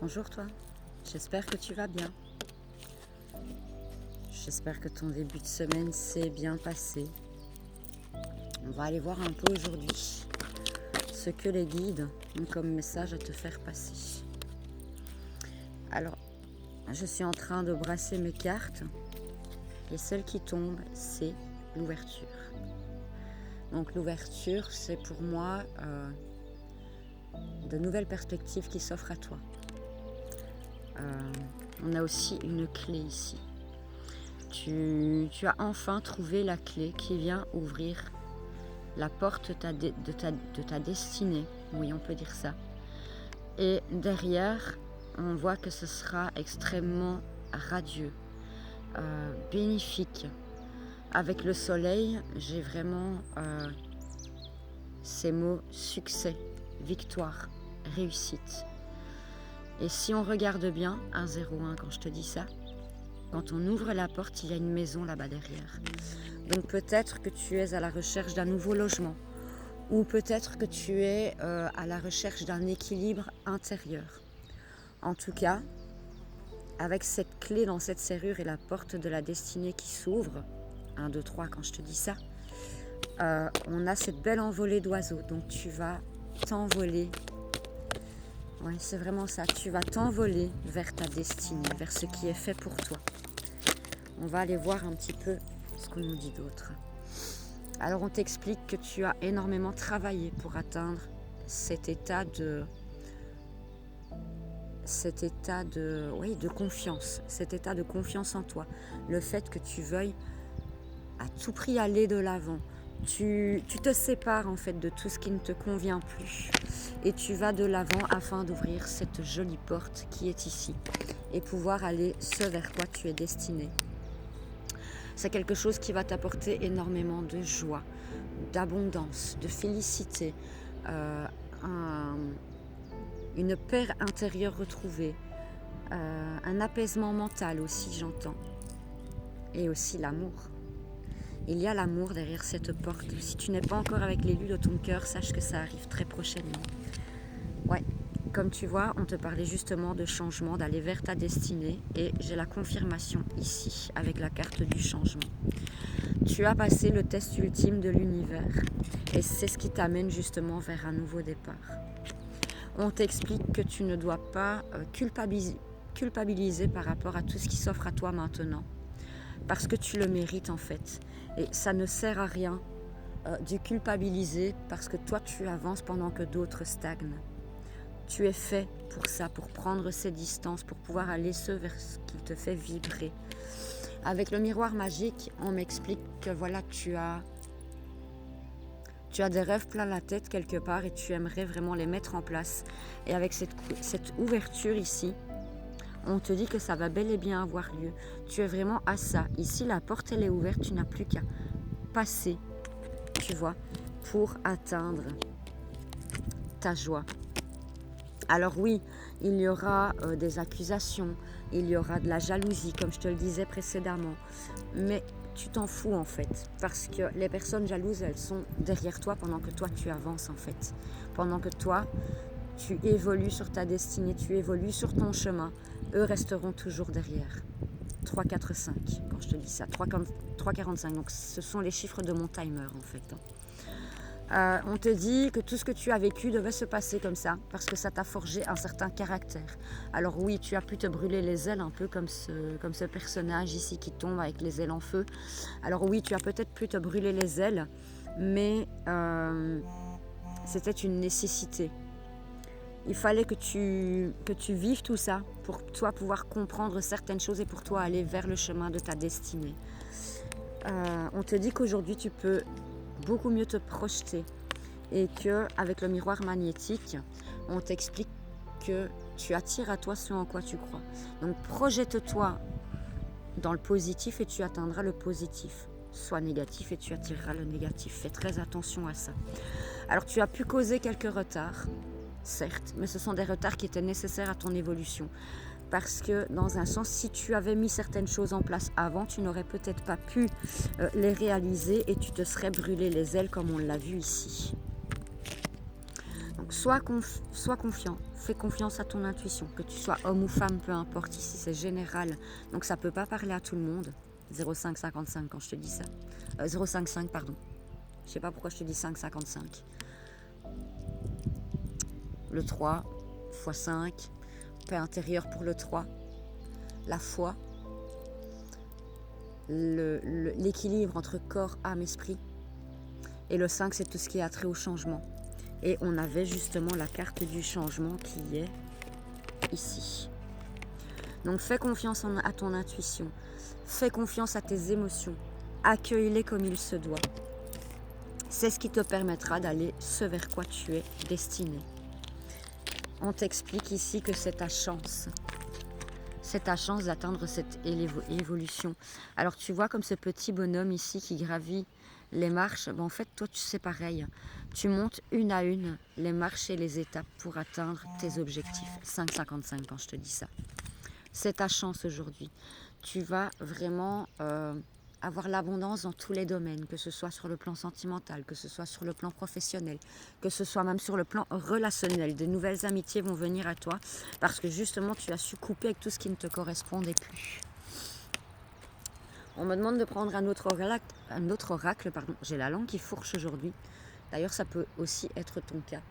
Bonjour toi, j'espère que tu vas bien. J'espère que ton début de semaine s'est bien passé. On va aller voir un peu aujourd'hui ce que les guides ont comme message à te faire passer. Alors, je suis en train de brasser mes cartes et celle qui tombe, c'est l'ouverture. Donc l'ouverture, c'est pour moi de nouvelles perspectives qui s'offrent à toi. On a aussi une clé ici. Tu as enfin trouvé la clé qui vient ouvrir la porte de ta destinée, oui on peut dire ça. Et derrière, on voit que ce sera extrêmement radieux, bénéfique. Avec le soleil, j'ai vraiment ces mots succès, victoire, réussite. Et si on regarde bien, 101 quand je te dis ça, quand on ouvre la porte, il y a une maison là-bas derrière. Donc peut-être que tu es à la recherche d'un nouveau logement ou peut-être que tu es à la recherche d'un équilibre intérieur. En tout cas, avec cette clé dans cette serrure et la porte de la destinée qui s'ouvre, 1, 2, 3 quand je te dis ça, on a cette belle envolée d'oiseaux. Donc tu vas t'envoler. Oui, c'est vraiment ça. Tu vas t'envoler vers ta destinée, vers ce qui est fait pour toi. On va aller voir un petit peu ce qu'on nous dit d'autre. Alors on t'explique que tu as énormément travaillé pour atteindre cet état de confiance, cet état de confiance en toi. Le fait que tu veuilles à tout prix aller de l'avant. Tu te sépares en fait de tout ce qui ne te convient plus et tu vas de l'avant afin d'ouvrir cette jolie porte qui est ici et pouvoir aller ce vers quoi tu es destiné. C'est quelque chose qui va t'apporter énormément de joie, d'abondance, de félicité, une paix intérieure retrouvée, un apaisement mental aussi, j'entends, et aussi l'amour. Il y a l'amour derrière cette porte. Si tu n'es pas encore avec l'élu de ton cœur, sache que ça arrive très prochainement. Ouais, comme tu vois, on te parlait justement de changement, d'aller vers ta destinée et j'ai la confirmation ici avec la carte du changement. Tu as passé le test ultime de l'univers et c'est ce qui t'amène justement vers un nouveau départ. On t'explique que tu ne dois pas culpabiliser par rapport à tout ce qui s'offre à toi maintenant parce que tu le mérites en fait et ça ne sert à rien de culpabiliser parce que toi tu avances pendant que d'autres stagnent. Tu es fait pour ça, pour prendre ces distances, pour pouvoir aller vers ce qui te fait vibrer. Avec le miroir magique, on m'explique que voilà, tu as des rêves plein la tête quelque part et tu aimerais vraiment les mettre en place. Et avec cette ouverture ici, on te dit que ça va bel et bien avoir lieu. Tu es vraiment à ça. Ici, la porte, elle est ouverte, tu n'as plus qu'à passer, tu vois, pour atteindre ta joie. Alors oui, il y aura des accusations, il y aura de la jalousie, comme je te le disais précédemment. Mais tu t'en fous en fait, parce que les personnes jalouses, elles sont derrière toi pendant que toi, tu avances en fait. Pendant que toi, tu évolues sur ta destinée, tu évolues sur ton chemin, eux resteront toujours derrière. 3, 4, 5, quand je te dis ça. 3, 45, donc ce sont les chiffres de mon timer en fait. On te dit que tout ce que tu as vécu devait se passer comme ça, parce que ça t'a forgé un certain caractère. Alors oui, tu as pu te brûler les ailes, un peu comme ce personnage ici qui tombe avec les ailes en feu. Alors oui, tu as peut-être pu te brûler les ailes, mais c'était une nécessité. Il fallait que tu vives tout ça pour toi pouvoir comprendre certaines choses et pour toi aller vers le chemin de ta destinée. On te dit qu'aujourd'hui tu peux beaucoup mieux te projeter et qu'avec le miroir magnétique, on t'explique que tu attires à toi ce en quoi tu crois. Donc projette-toi dans le positif et tu atteindras le positif. Sois négatif et tu attireras le négatif. Fais très attention à ça. Alors tu as pu causer quelques retards, certes, mais ce sont des retards qui étaient nécessaires à ton évolution. Parce que dans un sens, si tu avais mis certaines choses en place avant, tu n'aurais peut-être pas pu les réaliser et tu te serais brûlé les ailes comme on l'a vu ici. Donc sois confiant, fais confiance à ton intuition, que tu sois homme ou femme, peu importe, ici c'est général, donc ça ne peut pas parler à tout le monde. 0,555 quand je te dis ça. 0,55 pardon. Je ne sais pas pourquoi je te dis 5,55. Le 3 x 5, paix intérieure pour le 3, la foi, l'équilibre entre corps, âme, esprit. Et le 5, c'est tout ce qui est attrait au changement. Et on avait justement la carte du changement qui est ici. Donc fais confiance à ton intuition, fais confiance à tes émotions, accueille-les comme il se doit. C'est ce qui te permettra d'aller ce vers quoi tu es destiné. On t'explique ici que c'est ta chance. C'est ta chance d'atteindre cette évolution. Alors tu vois comme ce petit bonhomme ici qui gravit les marches, en fait toi tu sais pareil. Tu montes une à une les marches et les étapes pour atteindre tes objectifs. 5,55 quand je te dis ça. C'est ta chance aujourd'hui. Tu vas vraiment avoir l'abondance dans tous les domaines, que ce soit sur le plan sentimental, que ce soit sur le plan professionnel, que ce soit même sur le plan relationnel. De nouvelles amitiés vont venir à toi parce que justement tu as su couper avec tout ce qui ne te correspondait plus. On me demande de prendre un autre oracle. J'ai la langue qui fourche aujourd'hui. D'ailleurs, ça peut aussi être ton cas.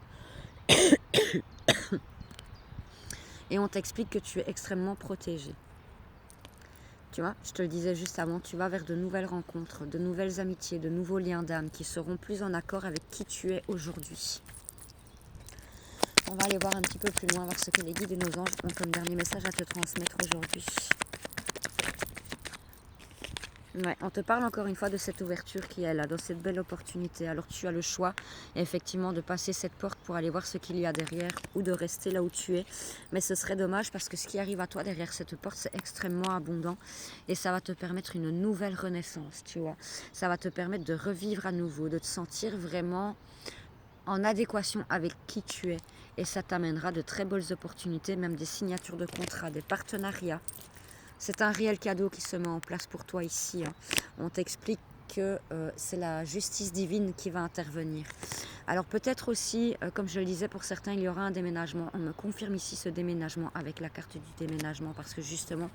Et on t'explique que tu es extrêmement protégé. Tu vois, je te le disais juste avant, tu vas vers de nouvelles rencontres, de nouvelles amitiés, de nouveaux liens d'âme qui seront plus en accord avec qui tu es aujourd'hui. On va aller voir un petit peu plus loin, voir ce que les guides et nos anges ont comme dernier message à te transmettre aujourd'hui. Ouais, on te parle encore une fois de cette ouverture qui est là, de cette belle opportunité. Alors tu as le choix effectivement de passer cette porte pour aller voir ce qu'il y a derrière ou de rester là où tu es. Mais ce serait dommage parce que ce qui arrive à toi derrière cette porte, c'est extrêmement abondant et ça va te permettre une nouvelle renaissance, tu vois. Ça va te permettre de revivre à nouveau, de te sentir vraiment en adéquation avec qui tu es. Et ça t'amènera de très belles opportunités, même des signatures de contrats, des partenariats. C'est un réel cadeau qui se met en place pour toi ici. On t'explique que c'est la justice divine qui va intervenir. Alors peut-être aussi, comme je le disais, pour certains, il y aura un déménagement. On me confirme ici ce déménagement avec la carte du déménagement parce que justement,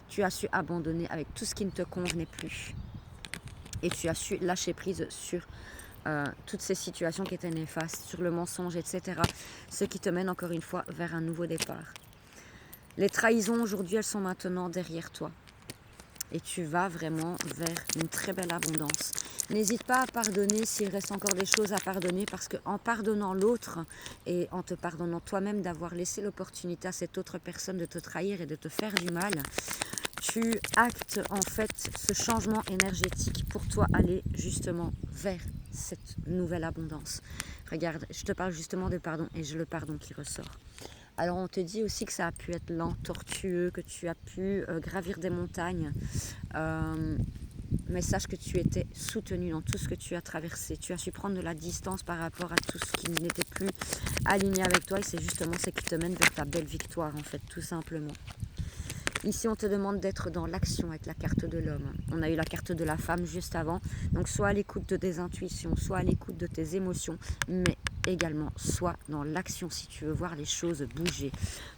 tu as su abandonner avec tout ce qui ne te convenait plus. Et tu as su lâcher prise sur toutes ces situations qui étaient néfastes, sur le mensonge, etc. Ce qui te mène encore une fois vers un nouveau départ. Les trahisons aujourd'hui, elles sont maintenant derrière toi. Et tu vas vraiment vers une très belle abondance. N'hésite pas à pardonner s'il reste encore des choses à pardonner parce qu'en pardonnant l'autre et en te pardonnant toi-même d'avoir laissé l'opportunité à cette autre personne de te trahir et de te faire du mal, tu actes en fait ce changement énergétique pour toi aller justement vers cette nouvelle abondance. Regarde, je te parle justement de pardon et j'ai le pardon qui ressort. Alors on te dit aussi que ça a pu être lent, tortueux, que tu as pu gravir des montagnes. Mais sache que tu étais soutenu dans tout ce que tu as traversé. Tu as su prendre de la distance par rapport à tout ce qui n'était plus aligné avec toi. Et c'est justement ce qui te mène vers ta belle victoire en fait, tout simplement. Ici, on te demande d'être dans l'action avec la carte de l'homme. On a eu la carte de la femme juste avant. Donc, soit à l'écoute de tes intuitions, soit à l'écoute de tes émotions, mais également, soit dans l'action si tu veux voir les choses bouger.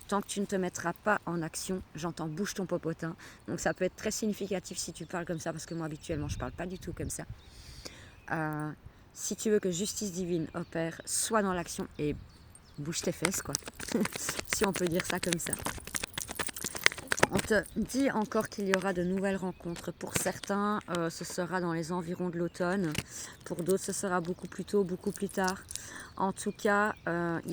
Tant que tu ne te mettras pas en action, j'entends bouge ton popotin. Donc, ça peut être très significatif si tu parles comme ça, parce que moi, habituellement, je ne parle pas du tout comme ça. Si tu veux que justice divine opère, soit dans l'action et bouge tes fesses, quoi. Si on peut dire ça comme ça. On te dit encore qu'il y aura de nouvelles rencontres. Pour certains, ce sera dans les environs de l'automne. Pour d'autres, ce sera beaucoup plus tôt, beaucoup plus tard. En tout cas,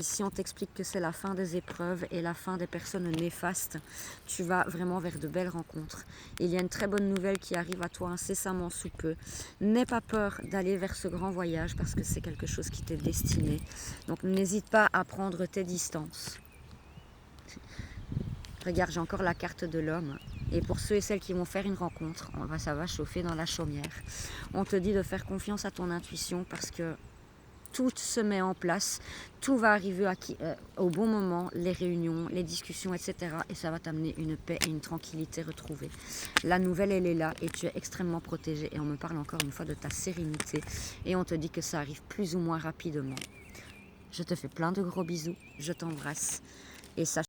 ici, on t'explique que c'est la fin des épreuves et la fin des personnes néfastes. Tu vas vraiment vers de belles rencontres. Il y a une très bonne nouvelle qui arrive à toi incessamment sous peu. N'aie pas peur d'aller vers ce grand voyage parce que c'est quelque chose qui t'est destiné. Donc, n'hésite pas à prendre tes distances. Regarde, j'ai encore la carte de l'homme. Et pour ceux et celles qui vont faire une rencontre, ça va chauffer dans la chaumière. On te dit de faire confiance à ton intuition parce que tout se met en place. Tout va arriver au bon moment, les réunions, les discussions, etc. Et ça va t'amener une paix et une tranquillité retrouvée. La nouvelle, elle est là et tu es extrêmement protégé. Et on me parle encore une fois de ta sérénité. Et on te dit que ça arrive plus ou moins rapidement. Je te fais plein de gros bisous. Je t'embrasse. Et sache